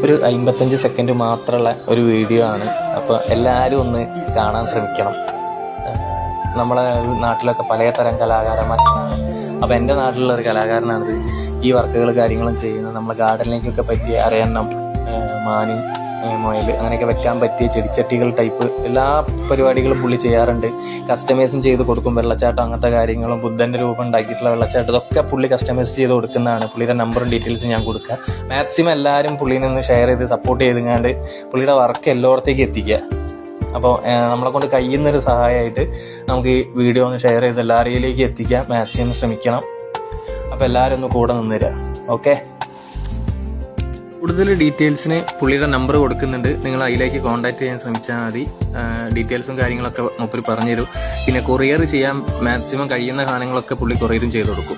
ഒരു 55 സെക്കൻഡ് മാത്രമുള്ള ഒരു വീഡിയോ ആണ്. അപ്പോൾ എല്ലാവരും ഒന്ന് കാണാൻ ശ്രമിക്കണം. നമ്മളെ നാട്ടിലൊക്കെ പലതരം കലാകാരന്മാരാണ്. അപ്പോൾ എൻ്റെ നാട്ടിലുള്ള ഒരു കലാകാരനാണിത്. ഈ വർക്കുകൾ കാര്യങ്ങളും ചെയ്യുന്നത് നമ്മളെ ഗാർഡനിലേക്കൊക്കെ പറ്റിയ അരയന്നം, മാന്, മുയൽ അങ്ങനെയൊക്കെ വെക്കാൻ പറ്റിയ ചെടിച്ചട്ടികൾ ടൈപ്പ് എല്ലാ പരിപാടികളും പുള്ളി ചെയ്യാറുണ്ട്. കസ്റ്റമൈസും ചെയ്ത് കൊടുക്കും. വെള്ളച്ചാട്ടം അങ്ങനത്തെ കാര്യങ്ങളും ബുദ്ധൻ്റെ രൂപം ഉണ്ടാക്കിയിട്ടുള്ള വെള്ളച്ചാട്ടം ഇതൊക്കെ പുള്ളി കസ്റ്റമൈസ് ചെയ്ത് കൊടുക്കുന്നതാണ്. പുള്ളിയുടെ നമ്പറും ഡീറ്റെയിൽസും ഞാൻ കൊടുക്കുക. മാക്സിമം എല്ലാവരും പുള്ളിനെ ഒന്ന് ഷെയർ ചെയ്ത് സപ്പോർട്ട് ചെയ്തുകൊണ്ട് പുള്ളിയുടെ വർക്ക് എല്ലായിടത്തേക്ക് എത്തിക്കുക. അപ്പോൾ നമ്മളെ കൊണ്ട് കഴിയുന്നൊരു സഹായമായിട്ട് നമുക്ക് ഈ വീഡിയോ ഒന്ന് ഷെയർ ചെയ്ത് എല്ലാവരിലേക്ക് എത്തിക്കാൻ മാക്സിമം ശ്രമിക്കണം. അപ്പോൾ എല്ലാവരും ഒന്ന് കൂടെ നിന്നുതരാ. ഓക്കെ, കൂടുതൽ ഡീറ്റെയിൽസിന് പുള്ളിയുടെ നമ്പർ കൊടുക്കുന്നുണ്ട്. നിങ്ങൾ അതിലേക്ക് കോൺടാക്ട് ചെയ്യാൻ ശ്രമിച്ചാൽ മതി. ഡീറ്റെയിൽസും കാര്യങ്ങളൊക്കെ മൂപ്പര് പറഞ്ഞുതരും. പിന്നെ കൊറിയർ ചെയ്യാൻ മാക്സിമം കഴിയുന്ന സാധനങ്ങളൊക്കെ പുള്ളി കൊറിയറും ചെയ്ത് കൊടുക്കും.